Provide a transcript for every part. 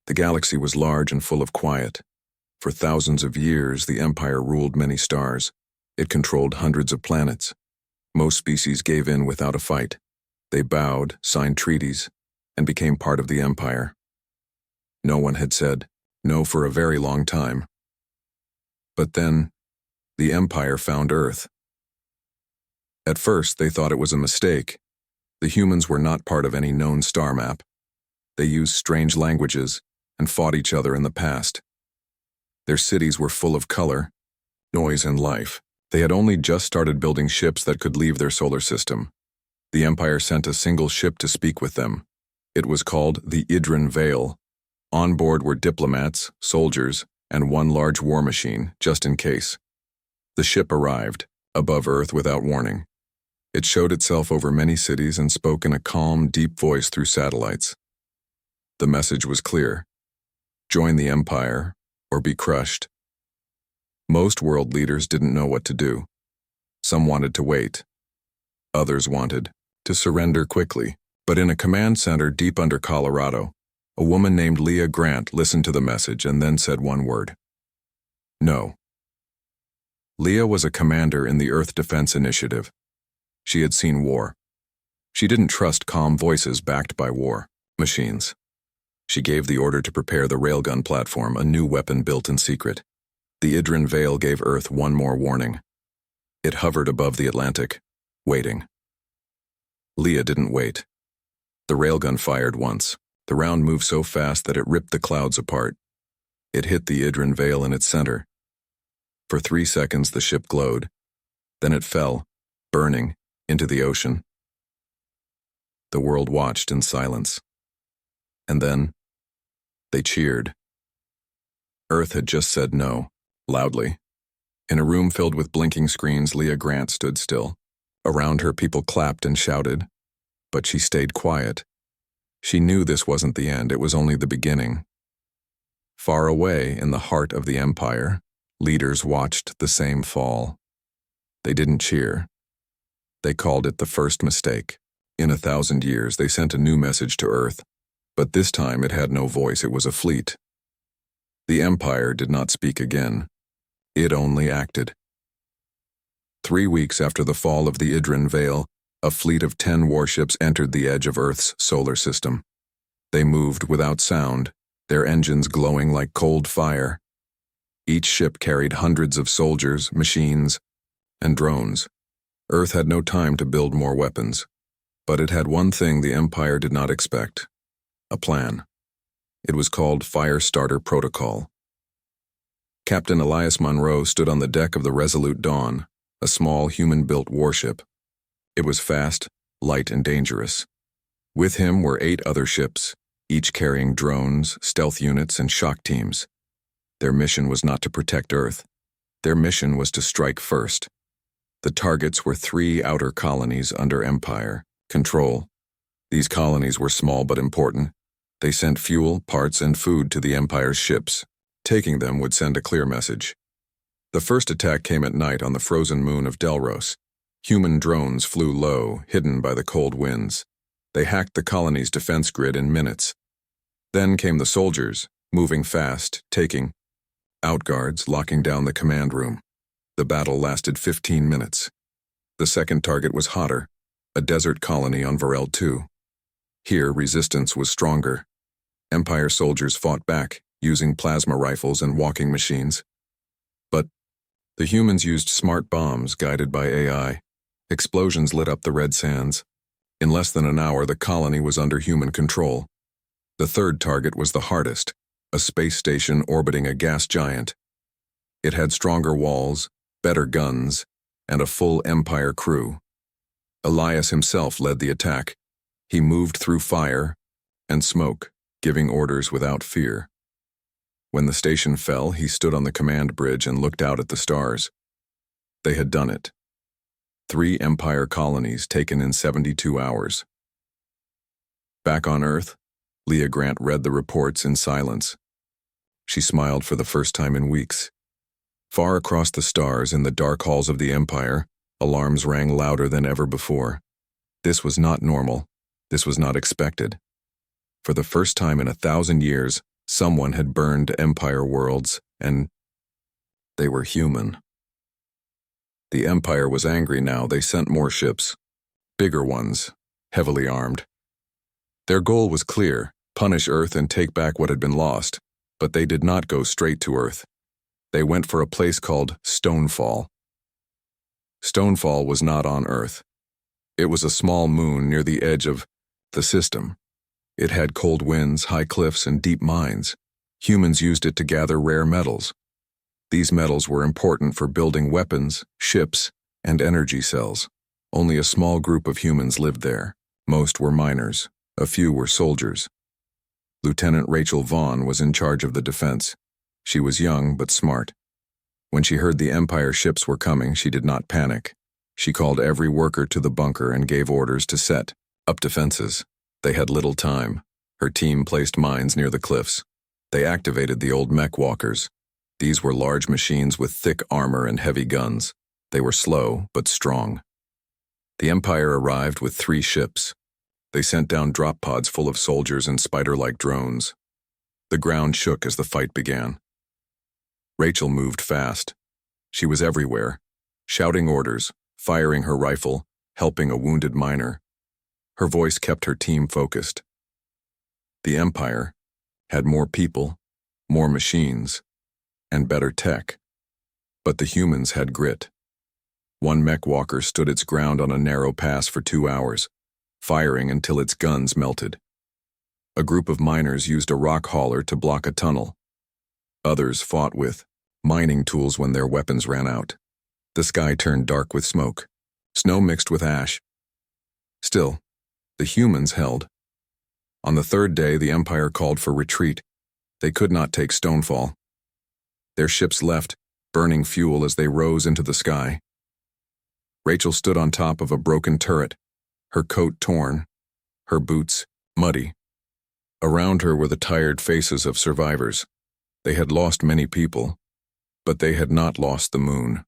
The galaxy was large and full of quiet. For thousands of years, the Empire ruled many stars. It controlled hundreds of planets. Most species gave in without a fight. They bowed, signed treaties, and became part of the Empire. No one had said no for a very long time. But then, the Empire found Earth. At first, they thought it was a mistake. The humans were not part of any known star map. They used strange languages and fought each other in the past. Their cities were full of color, noise, and life. They had only just started building ships that could leave their solar system. The Empire sent a single ship to speak with them. It was called the Idran Vale. On board were diplomats, soldiers, and one large war machine, just in case. The ship arrived, above Earth without warning. It showed itself over many cities and spoke in a calm, deep voice through satellites. The message was clear: join the Empire, or be crushed. Most world leaders didn't know what to do. Some wanted to wait. Others wanted to surrender quickly. But in a command center deep under Colorado, a woman named Leah Grant listened to the message and then said one word: no. Leah was a commander in the Earth Defense Initiative. She had seen war. She didn't trust calm voices backed by war machines. She gave the order to prepare the railgun platform, a new weapon built in secret. The Idran Vale gave Earth one more warning. It hovered above the Atlantic, waiting. Leah didn't wait. The railgun fired once. The round moved so fast that it ripped the clouds apart. It hit the Idran Vale in its center. For 3 seconds the ship glowed. Then it fell, burning, into the ocean. The world watched in silence. And then, they cheered. Earth had just said no, loudly. In a room filled with blinking screens, Leah Grant stood still. Around her, people clapped and shouted. But she stayed quiet. She knew this wasn't the end, it was only the beginning. Far away, in the heart of the Empire, leaders watched the same fall. They didn't cheer. They called it the first mistake. In 1,000 years, they sent a new message to Earth. But this time it had no voice, it was a fleet. The Empire did not speak again. It only acted. 3 weeks after the fall of the Idran Vale, a fleet of 10 warships entered the edge of Earth's solar system. They moved without sound, their engines glowing like cold fire. Each ship carried hundreds of soldiers, machines, and drones. Earth had no time to build more weapons. But it had one thing the Empire did not expect: a plan. It was called Firestarter Protocol. Captain Elias Monroe stood on the deck of the Resolute Dawn, a small human-built warship. It was fast, light, and dangerous. With him were 8 other ships, each carrying drones, stealth units, and shock teams. Their mission was not to protect Earth. Their mission was to strike first. The targets were 3 outer colonies under Empire control. These colonies were small but important. They sent fuel, parts, and food to the Empire's ships. Taking them would send a clear message. The first attack came at night on the frozen moon of Delros. Human drones flew low, hidden by the cold winds. They hacked the colony's defense grid in minutes. Then came the soldiers, moving fast, taking out guards, locking down the command room. The battle lasted 15 minutes. The second target was hotter, a desert colony on Varel II. Here, resistance was stronger. Empire soldiers fought back, using plasma rifles and walking machines. But the humans used smart bombs guided by AI. Explosions lit up the red sands. In less than an hour, the colony was under human control. The third target was the hardest, a space station orbiting a gas giant. It had stronger walls, better guns, and a full Empire crew. Elias himself led the attack. He moved through fire and smoke, giving orders without fear. When the station fell, he stood on the command bridge and looked out at the stars. They had done it. 3 Empire colonies taken in 72 hours. Back on Earth, Leah Grant read the reports in silence. She smiled for the first time in weeks. Far across the stars, in the dark halls of the Empire, alarms rang louder than ever before. This was not normal. This was not expected. For the first time in 1,000 years, Someone had burned Empire worlds, and they were human. The Empire was angry now. They sent more ships, bigger ones, heavily armed. Their goal was clear: punish Earth and take back what had been lost. But they did not go straight to Earth. They went for a place called Stonefall. Stonefall was not on Earth. It was a small moon near the edge of the system. It had cold winds, high cliffs, and deep mines. Humans used it to gather rare metals. These metals were important for building weapons, ships, and energy cells. Only a small group of humans lived there. Most were miners. A few were soldiers. Lieutenant Rachel Vaughn was in charge of the defense. She was young but smart. When she heard the Empire ships were coming, she did not panic. She called every worker to the bunker and gave orders to set up defenses. They had little time. Her team placed mines near the cliffs. They activated the old mech walkers. These were large machines with thick armor and heavy guns. They were slow but strong. The Empire arrived with 3 ships. They sent down drop pods full of soldiers and spider-like drones. The ground shook as the fight began. Rachel moved fast. She was everywhere, shouting orders, firing her rifle, helping a wounded miner. Her voice kept her team focused. The Empire had more people, more machines, and better tech. But the humans had grit. One mech walker stood its ground on a narrow pass for 2 hours, firing until its guns melted. A group of miners used a rock hauler to block a tunnel. Others fought with mining tools when their weapons ran out. The sky turned dark with smoke. Snow mixed with ash. Still, the humans held. On the 3rd day, the Empire called for retreat. They could not take Stonefall. Their ships left, burning fuel as they rose into the sky. Rachel stood on top of a broken turret, her coat torn, her boots muddy. Around her were the tired faces of survivors. They had lost many people, but they had not lost the moon.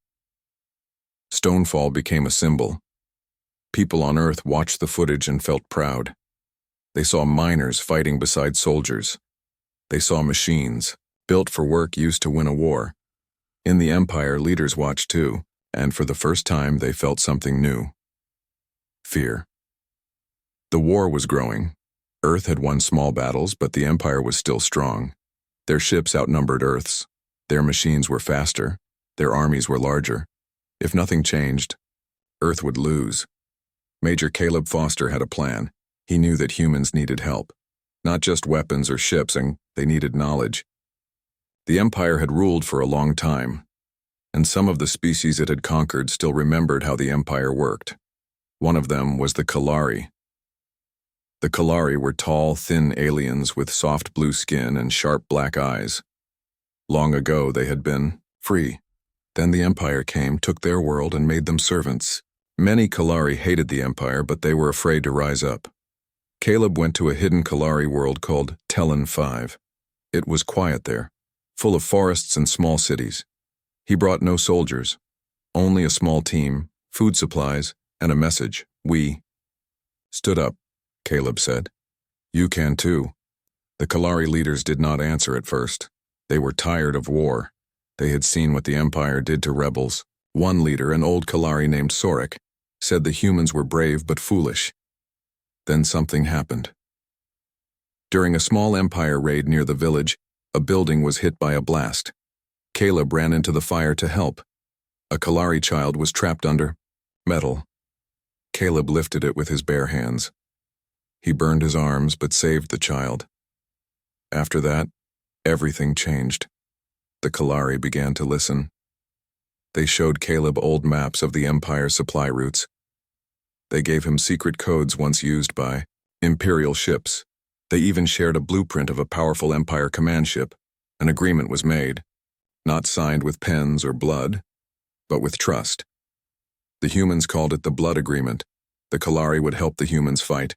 Stonefall became a symbol. People on Earth watched the footage and felt proud. They saw miners fighting beside soldiers. They saw machines, built for work used to win a war. In the Empire, leaders watched too, and for the first time they felt something new. Fear. The war was growing. Earth had won small battles, but the Empire was still strong. Their ships outnumbered Earth's. Their machines were faster. Their armies were larger. If nothing changed, Earth would lose. Major Caleb Foster had a plan. He knew that humans needed help. Not just weapons or ships, and they needed knowledge. The Empire had ruled for a long time, and some of the species it had conquered still remembered how the Empire worked. One of them was the Kalari. The Kalari were tall, thin aliens with soft blue skin and sharp black eyes. Long ago, they had been free. Then the Empire came, took their world, and made them servants. Many Kalari hated the Empire, but they were afraid to rise up. Caleb went to a hidden Kalari world called Tellin 5. It was quiet there, full of forests and small cities. He brought no soldiers, only a small team, food supplies, and a message: "We stood up," Caleb said. "You can too." The Kalari leaders did not answer at first. They were tired of war. They had seen what the Empire did to rebels. One leader, an old Kalari named Sorik, said the humans were brave but foolish. Then something happened. During a small Empire raid near the village, a building was hit by a blast. Caleb ran into the fire to help. A Kalari child was trapped under metal. Caleb lifted it with his bare hands. He burned his arms but saved the child. After that, everything changed. The Kalari began to listen. They showed Caleb old maps of the Empire's supply routes. They gave him secret codes once used by Imperial ships. They even shared a blueprint of a powerful Empire command ship. An agreement was made, not signed with pens or blood, but with trust. The humans called it the Blood Agreement. The Kalari would help the humans fight.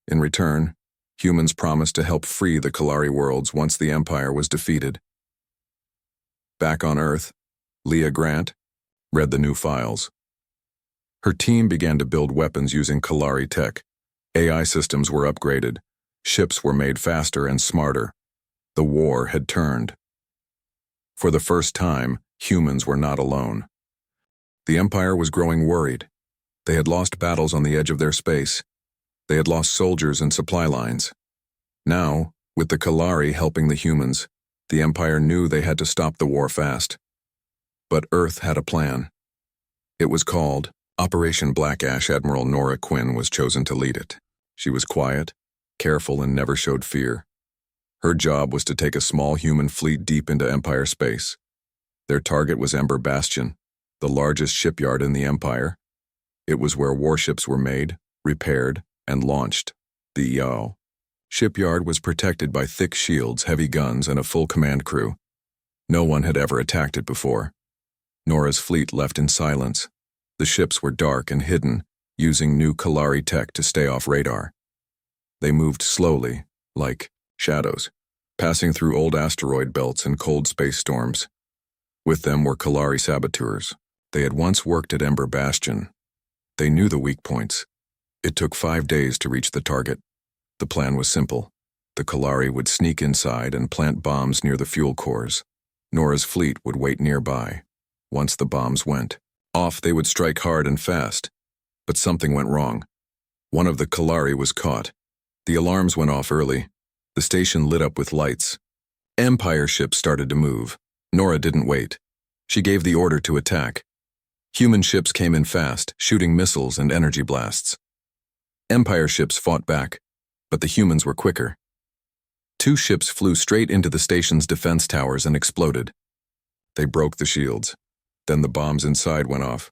In return, humans promised to help free the Kalari worlds once the Empire was defeated. Back on Earth, Leah Grant read the new files. Her team began to build weapons using Kalari tech. AI systems were upgraded. Ships were made faster and smarter. The war had turned. For the first time, humans were not alone. The Empire was growing worried. They had lost battles on the edge of their space. They had lost soldiers and supply lines. Now, with the Kalari helping the humans, the Empire knew they had to stop the war fast. But Earth had a plan. It was called Operation Black Ash. Admiral Nora Quinn was chosen to lead it. She was quiet, careful, and never showed fear. Her job was to take a small human fleet deep into Empire space. Their target was Ember Bastion, the largest shipyard in the Empire. It was where warships were made, repaired, and launched. The shipyard was protected by thick shields, heavy guns, and a full command crew. No one had ever attacked it before. Nora's fleet left in silence. The ships were dark and hidden, using new Kalari tech to stay off radar. They moved slowly, like shadows, passing through old asteroid belts and cold space storms. With them were Kalari saboteurs. They had once worked at Ember Bastion. They knew the weak points. It took 5 days to reach the target. The plan was simple. The Kalari would sneak inside and plant bombs near the fuel cores. Nora's fleet would wait nearby. Once the bombs went off, they would strike hard and fast. But something went wrong. One of the Kalari was caught. The alarms went off early. The station lit up with lights. Empire ships started to move. Nora didn't wait. She gave the order to attack. Human ships came in fast, shooting missiles and energy blasts. Empire ships fought back, but the humans were quicker. 2 ships flew straight into the station's defense towers and exploded. They broke the shields. Then the bombs inside went off.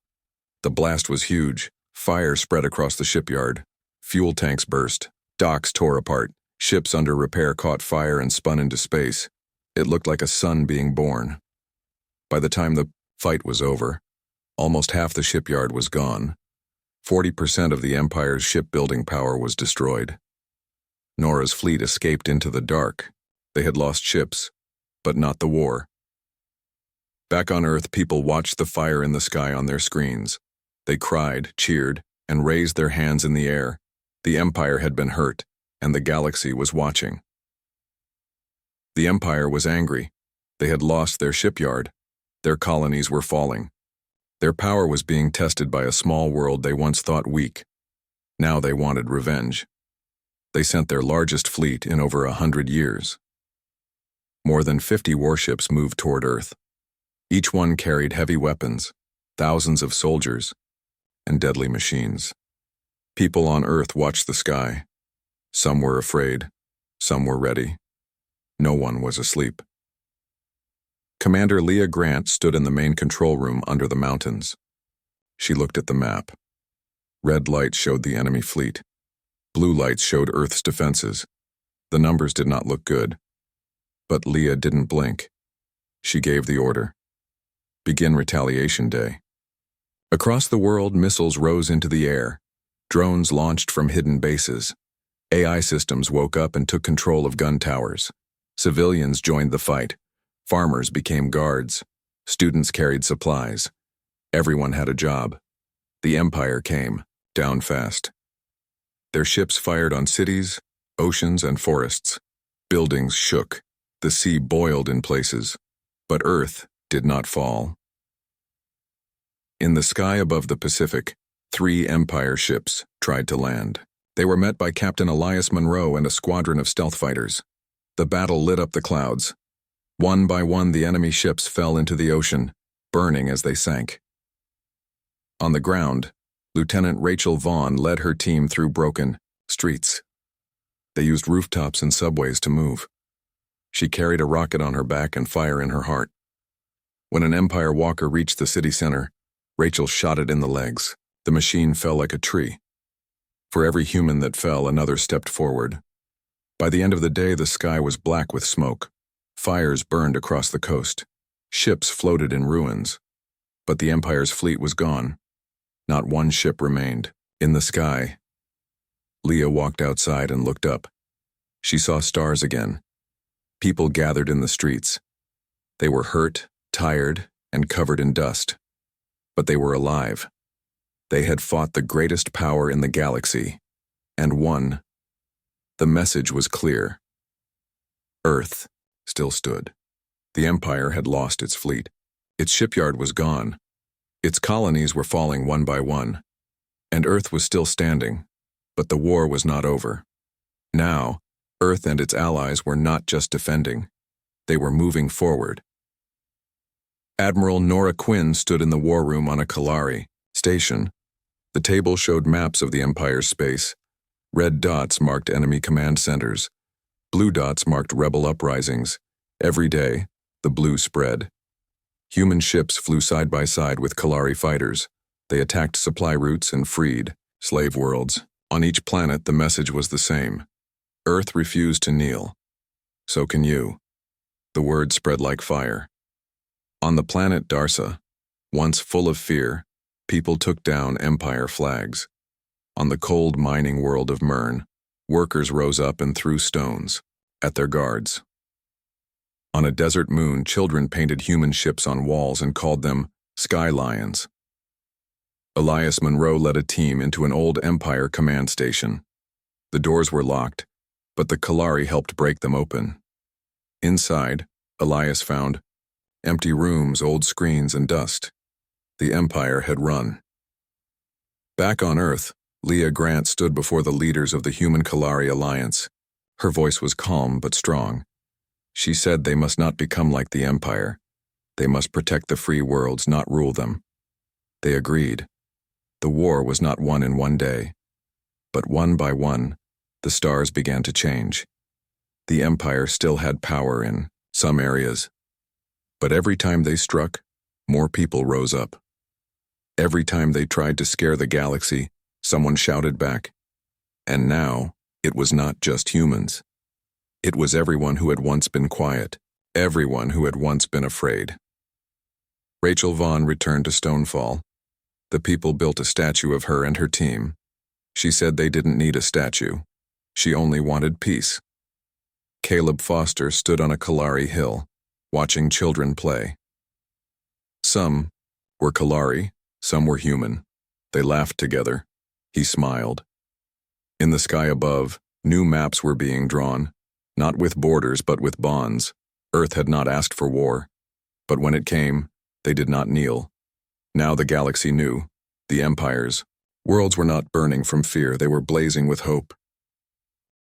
The blast was huge. Fire spread across the shipyard. Fuel tanks burst. Docks tore apart. Ships under repair caught fire and spun into space. It looked like a sun being born. By the time the fight was over, almost half the shipyard was gone. 40% of the Empire's shipbuilding power was destroyed. Nora's fleet escaped into the dark. They had lost ships, but not the war. Back on Earth, people watched the fire in the sky on their screens. They cried, cheered, and raised their hands in the air. The Empire had been hurt, and the galaxy was watching. The Empire was angry. They had lost their shipyard. Their colonies were falling. Their power was being tested by a small world they once thought weak. Now they wanted revenge. They sent their largest fleet in over 100 years. More than 50 warships moved toward Earth. Each one carried heavy weapons, thousands of soldiers, and deadly machines. People on Earth watched the sky. Some were afraid, some were ready. No one was asleep. Commander Leah Grant stood in the main control room under the mountains. She looked at the map. Red lights showed the enemy fleet. Blue lights showed Earth's defenses. The numbers did not look good. But Leah didn't blink. She gave the order. Begin retaliation day. Across the world, missiles rose into the air. Drones launched from hidden bases. AI systems woke up and took control of gun towers. Civilians joined the fight. Farmers became guards. Students carried supplies. Everyone had a job. The Empire came, down fast. Their ships fired on cities, oceans, and forests. Buildings shook. The sea boiled in places. But Earth did not fall. In the sky above the Pacific, 3 Empire ships tried to land. They were met by Captain Elias Monroe and a squadron of stealth fighters. The battle lit up the clouds. One by one, the enemy ships fell into the ocean, burning as they sank. On the ground, Lieutenant Rachel Vaughn led her team through broken streets. They used rooftops and subways to move. She carried a rocket on her back and fire in her heart. When an Empire walker reached the city center, Rachel shot it in the legs. The machine fell like a tree. For every human that fell, another stepped forward. By the end of the day, the sky was black with smoke. Fires burned across the coast. Ships floated in ruins. But the Empire's fleet was gone. Not one ship remained. In the sky, Leah walked outside and looked up. She saw stars again. People gathered in the streets. They were hurt, tired, and covered in dust. But they were alive. They had fought the greatest power in the galaxy, and won. The message was clear. Earth still stood. The Empire had lost its fleet. Its shipyard was gone. Its colonies were falling one by one. And Earth was still standing. But the war was not over. Now, Earth and its allies were not just defending. They were moving forward. Admiral Nora Quinn stood in the war room on a Kalari station. The table showed maps of the Empire's space. Red dots marked enemy command centers. Blue dots marked rebel uprisings. Every day, the blue spread. Human ships flew side by side with Kalari fighters. They attacked supply routes and freed slave worlds. On each planet, the message was the same. Earth refused to kneel. So can you. The word spread like fire. On the planet Darsa, once full of fear, people took down Empire flags. On the cold mining world of Myrn, workers rose up and threw stones at their guards. On a desert moon, children painted human ships on walls and called them Sky Lions. Elias Monroe led a team into an old Empire command station. The doors were locked, but the Kalari helped break them open. Inside, Elias found empty rooms, old screens, and dust. The Empire had run. Back on Earth, Leah Grant stood before the leaders of the Human Kalari Alliance. Her voice was calm but strong. She said they must not become like the Empire. They must protect the free worlds, not rule them. They agreed. The war was not won in one day. But one by one, the stars began to change. The Empire still had power in some areas. But every time they struck, more people rose up. Every time they tried to scare the galaxy, someone shouted back. And now, it was not just humans. It was everyone who had once been quiet, everyone who had once been afraid. Rachel Vaughn returned to Stonefall. The people built a statue of her and her team. She said they didn't need a statue. She only wanted peace. Caleb Foster stood on a Kalari hill, watching children play. Some were Kalari, some were human. They laughed together. He smiled. In the sky above, new maps were being drawn, not with borders but with bonds. Earth had not asked for war, but when it came, they did not kneel. Now the galaxy knew. The empires. Worlds were not burning from fear, they were blazing with hope.